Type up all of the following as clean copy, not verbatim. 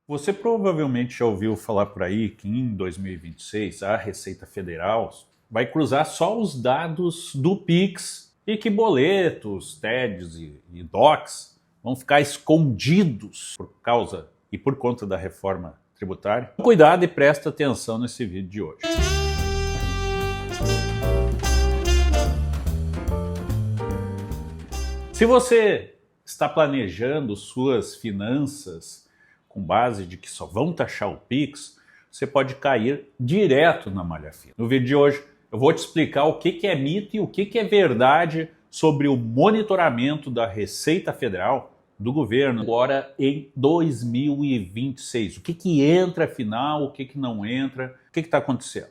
Você provavelmente já ouviu falar por aí que em 2026 a Receita Federal vai cruzar só os dados do Pix e que boletos, TEDs e DOCs vão ficar escondidos por causa e por conta da reforma tributária. Cuidado e presta atenção nesse vídeo de hoje. Se você está planejando suas finanças com base de que só vão taxar o Pix, você pode cair direto na malha fina. No vídeo de hoje eu vou te explicar o que é mito e o que é verdade sobre o monitoramento da Receita Federal do governo agora em 2026. O que entra afinal, o que não entra, o que está acontecendo.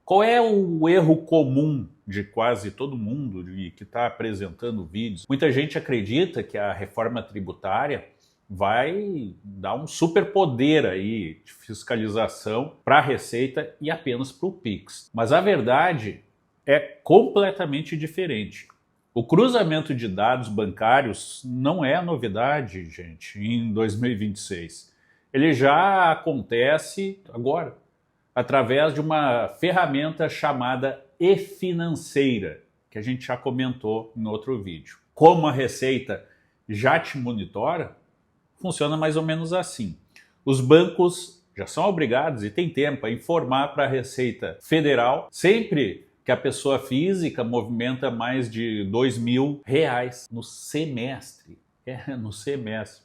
Qual é o erro comum de quase todo mundo que está apresentando vídeos? Muita gente acredita que a reforma tributária vai dar um superpoder aí de fiscalização para a Receita e apenas para o Pix. Mas a verdade é completamente diferente. O cruzamento de dados bancários não é novidade, gente, em 2026. Ele já acontece agora, através de uma ferramenta chamada e-financeira, que a gente já comentou em outro vídeo. Como a Receita já te monitora, funciona mais ou menos assim. Os bancos já são obrigados e têm tempo a informar para a Receita Federal sempre que a pessoa física movimenta mais de R$2.000 no semestre. No semestre.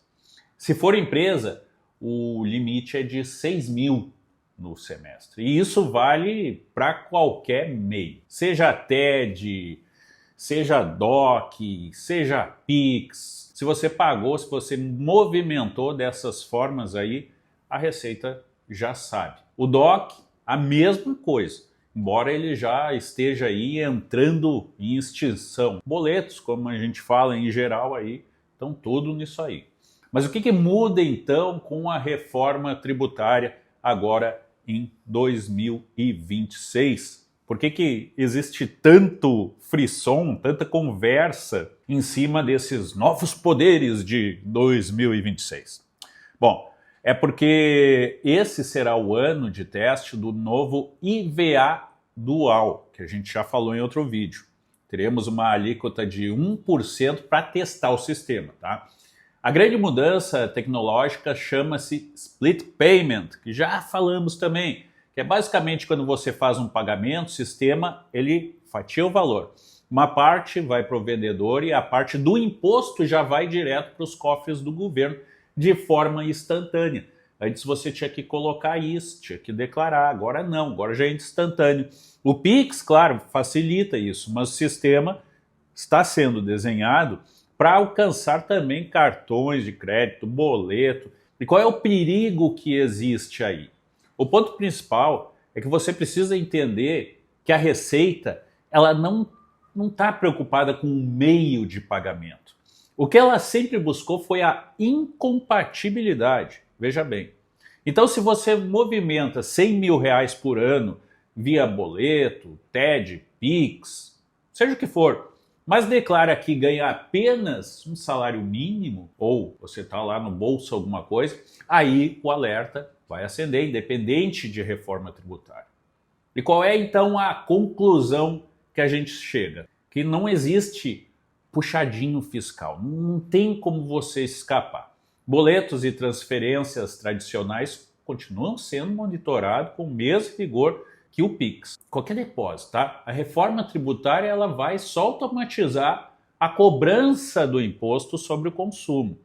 Se for empresa, o limite é de 6.000 no semestre. E isso vale para qualquer meio. Seja TED, seja DOC, seja Pix. Se você pagou, se você movimentou dessas formas aí, a Receita já sabe. O DOC, a mesma coisa, embora ele já esteja aí entrando em extinção. Boletos, como a gente fala em geral aí, estão tudo nisso aí. Mas o que muda então com a reforma tributária agora em 2026? Por que existe tanto frisson, tanta conversa em cima desses novos poderes de 2026? Bom, é porque esse será o ano de teste do novo IVA dual, que a gente já falou em outro vídeo. Teremos uma alíquota de 1% para testar o sistema, tá? A grande mudança tecnológica chama-se Split Payment, que já falamos também, que é basicamente quando você faz um pagamento, o sistema ele fatia o valor. Uma parte vai para o vendedor e a parte do imposto já vai direto para os cofres do governo de forma instantânea. Antes você tinha que colocar isso, tinha que declarar, agora não, agora já é instantâneo. O Pix, claro, facilita isso, mas o sistema está sendo desenhado para alcançar também cartões de crédito, boleto. E qual é o perigo que existe aí? O ponto principal é que você precisa entender que a Receita ela não está preocupada com o meio de pagamento. O que ela sempre buscou foi a incompatibilidade. Veja bem. Então, se você movimenta R$100.000 por ano via boleto, TED, Pix, seja o que for, mas declara que ganha apenas um salário mínimo, ou você está lá no bolso alguma coisa, aí o alerta vai acender, independente de reforma tributária. E qual é então a conclusão que a gente chega? Que não existe puxadinho fiscal, não tem como você escapar. Boletos e transferências tradicionais continuam sendo monitorados com o mesmo rigor que o Pix. Qualquer depósito, tá? A reforma tributária ela vai só automatizar a cobrança do imposto sobre o consumo.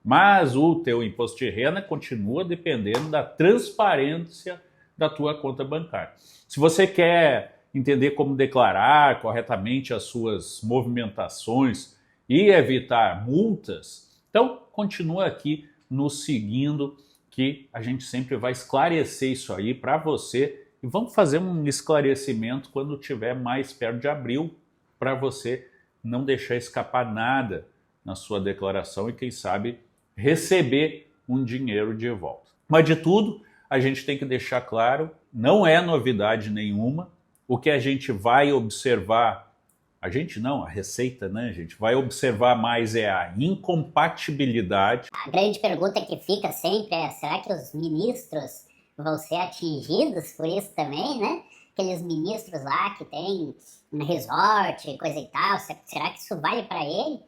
Mas o teu imposto de renda continua dependendo da transparência da tua conta bancária. Se você quer entender como declarar corretamente as suas movimentações e evitar multas, então continua aqui nos seguindo que a gente sempre vai esclarecer isso aí para você e vamos fazer um esclarecimento quando estiver mais perto de abril para você não deixar escapar nada na sua declaração e quem sabe receber um dinheiro de volta. Mas de tudo, a gente tem que deixar claro, não é novidade nenhuma. O que a gente vai observar A gente não, a Receita, né, gente, vai observar mais a incompatibilidade. A grande pergunta que fica sempre é, será que os ministros vão ser atingidos por isso também, né? Aqueles ministros lá que tem um resort, coisa e tal, será que isso vale para ele?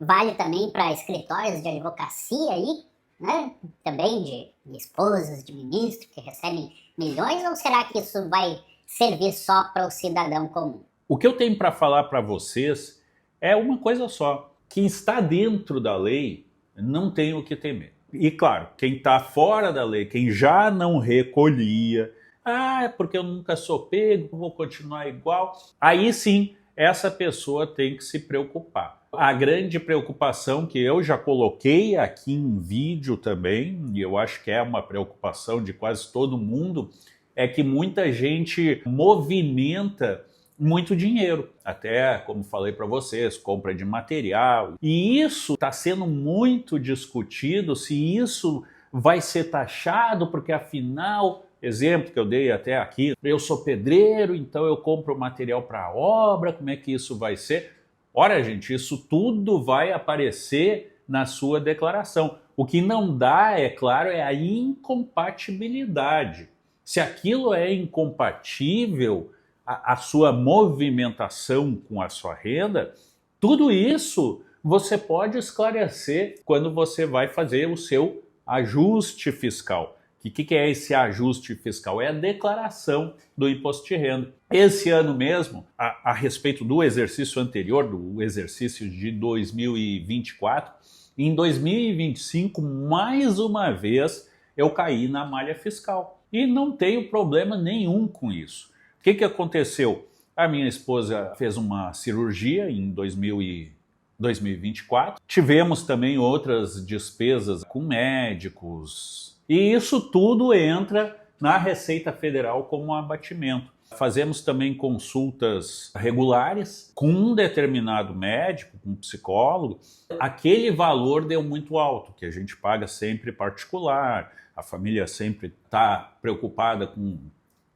Vale também para escritórios de advocacia aí, né? Também de esposas de ministros que recebem milhões, ou será que isso vai servir só para o cidadão comum? O que eu tenho para falar para vocês é uma coisa só. Quem está dentro da lei não tem o que temer. E claro, quem está fora da lei, quem já não recolhia, é porque eu nunca sou pego, vou continuar igual. Aí sim, essa pessoa tem que se preocupar. A grande preocupação que eu já coloquei aqui em vídeo também, e eu acho que é uma preocupação de quase todo mundo, é que muita gente movimenta muito dinheiro, até como falei para vocês, compra de material. E isso está sendo muito discutido, se isso vai ser taxado, porque afinal, exemplo que eu dei até aqui, eu sou pedreiro, então eu compro material para obra, como é que isso vai ser? Ora, gente, isso tudo vai aparecer na sua declaração. O que não dá, é claro, é a incompatibilidade. Se aquilo é incompatível, a sua movimentação com a sua renda, tudo isso você pode esclarecer quando você vai fazer o seu ajuste fiscal. O que é esse ajuste fiscal? É a declaração do imposto de renda. Esse ano mesmo, a respeito do exercício anterior, do exercício de 2024, em 2025, mais uma vez, eu caí na malha fiscal. E não tenho problema nenhum com isso. O que aconteceu? A minha esposa fez uma cirurgia em 2024. Tivemos também outras despesas com médicos. E isso tudo entra na Receita Federal como abatimento. Fazemos também consultas regulares com um determinado médico, com um psicólogo. Aquele valor deu muito alto, que a gente paga sempre particular. A família sempre está preocupada com,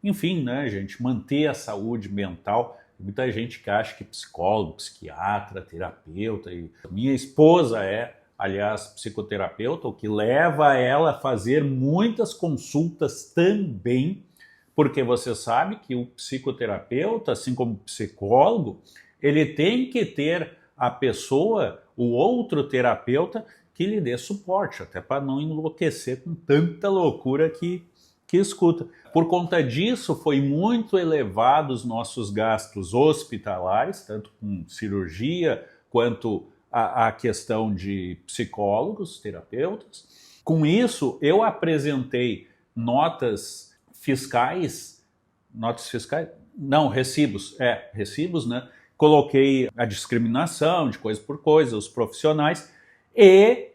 enfim, né, gente, manter a saúde mental. Tem muita gente que acha que psicólogo, psiquiatra, terapeuta, e minha esposa aliás, psicoterapeuta, o que leva ela a fazer muitas consultas também, porque você sabe que o psicoterapeuta, assim como o psicólogo, ele tem que ter a pessoa, o outro terapeuta, que lhe dê suporte, até para não enlouquecer com tanta loucura que escuta. Por conta disso, foi muito elevado os nossos gastos hospitalares, tanto com cirurgia quanto a questão de psicólogos, terapeutas. Com isso, eu apresentei recibos, né? Coloquei a discriminação de coisa por coisa, os profissionais, e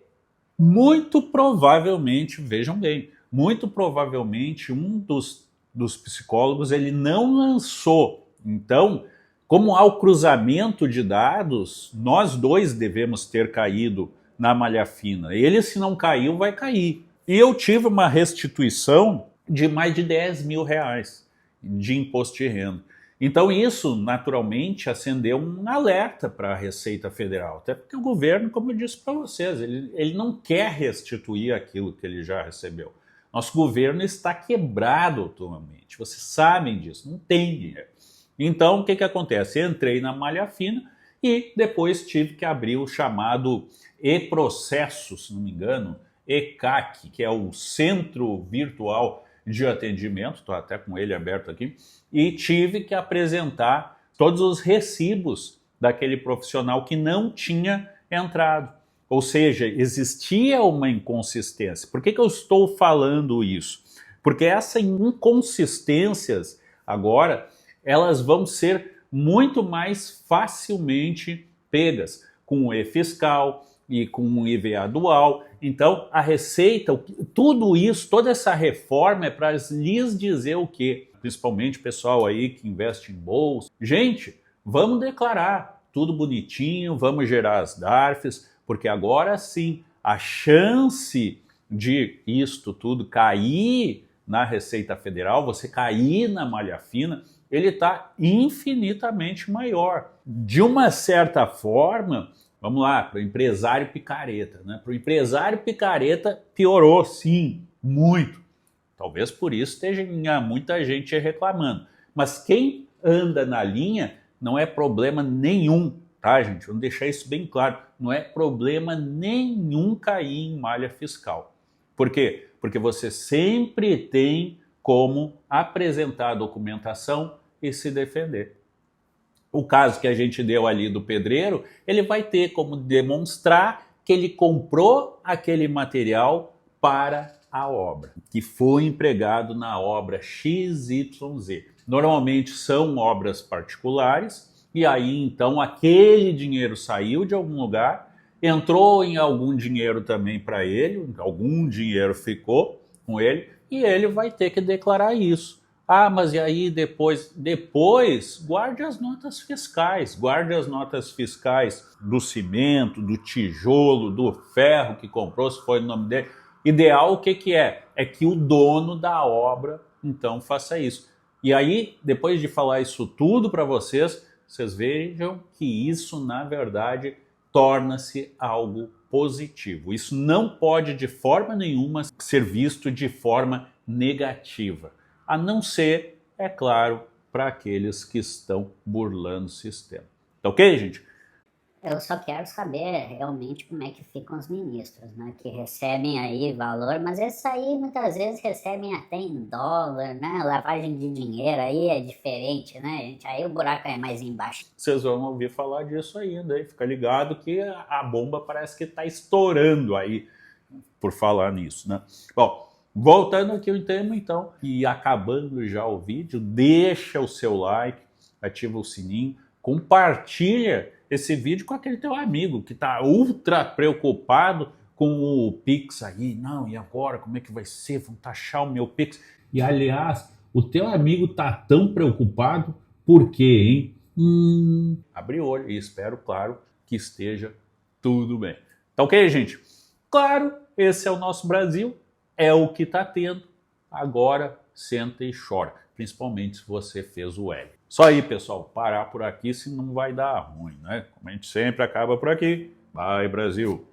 muito provavelmente, vejam bem, muito provavelmente um dos psicólogos ele não lançou. Então, como há o cruzamento de dados, nós dois devemos ter caído na malha fina. Ele, se não caiu, vai cair. E eu tive uma restituição de mais de 10 mil reais de imposto de renda. Então isso, naturalmente, acendeu um alerta para a Receita Federal. Até porque o governo, como eu disse para vocês, ele não quer restituir aquilo que ele já recebeu. Nosso governo está quebrado atualmente. Vocês sabem disso, não tem dinheiro. Então, o que acontece? Entrei na malha fina e depois tive que abrir o chamado e-processo, se não me engano, ECAC, que é o Centro Virtual de Atendimento, estou até com ele aberto aqui, e tive que apresentar todos os recibos daquele profissional que não tinha entrado. Ou seja, existia uma inconsistência. Por que eu estou falando isso? Porque essas inconsistências agora elas vão ser muito mais facilmente pegas com o e-fiscal e com o IVA dual. Então, a Receita, tudo isso, toda essa reforma é para lhes dizer o quê? Principalmente o pessoal aí que investe em bolsa. Gente, vamos declarar tudo bonitinho, vamos gerar as DARFs, porque agora sim, a chance de isto tudo cair na Receita Federal, você cair na malha fina, ele está infinitamente maior. De uma certa forma, vamos lá, para o empresário picareta, né? Para o empresário picareta piorou, sim, muito. Talvez por isso esteja muita gente reclamando. Mas quem anda na linha não é problema nenhum, tá, gente? Vamos deixar isso bem claro. Não é problema nenhum cair em malha fiscal. Por quê? Porque você sempre tem como apresentar a documentação e se defender. O caso que a gente deu ali do pedreiro, ele vai ter como demonstrar que ele comprou aquele material para a obra, que foi empregado na obra XYZ. Normalmente são obras particulares, e aí então aquele dinheiro saiu de algum lugar, entrou em algum dinheiro também para ele, algum dinheiro ficou com ele, e ele vai ter que declarar isso. Ah, mas e aí depois guarde as notas fiscais, do cimento, do tijolo, do ferro que comprou, se foi no nome dele. Ideal o que é? É que o dono da obra, então, faça isso. E aí, depois de falar isso tudo para vocês vejam que isso, na verdade, torna-se algo positivo. Isso não pode, de forma nenhuma, ser visto de forma negativa. A não ser, é claro, para aqueles que estão burlando o sistema. Tá ok, gente? Eu só quero saber realmente como é que ficam os ministros, né? Que recebem aí valor, mas esses aí muitas vezes recebem até em dólar, né? Lavagem de dinheiro aí é diferente, né, gente? Aí o buraco é mais embaixo. Vocês vão ouvir falar disso ainda, hein? Fica ligado que a bomba parece que está estourando aí por falar nisso, né? Bom, voltando aqui ao tema, então, e acabando já o vídeo, deixa o seu like, ativa o sininho, compartilha esse vídeo com aquele teu amigo que está ultra preocupado com o Pix aí. Não, e agora? Como é que vai ser? Vão taxar o meu Pix. E, aliás, o teu amigo está tão preocupado por quê, hein? Abre o olho e espero, claro, que esteja tudo bem. Tá ok, gente? Claro, esse é o nosso Brasil. É o que está tendo. Agora, senta e chora. Principalmente se você fez o L. Só aí, pessoal, parar por aqui, se não vai dar ruim, né? Como a gente sempre acaba por aqui. Vai, Brasil!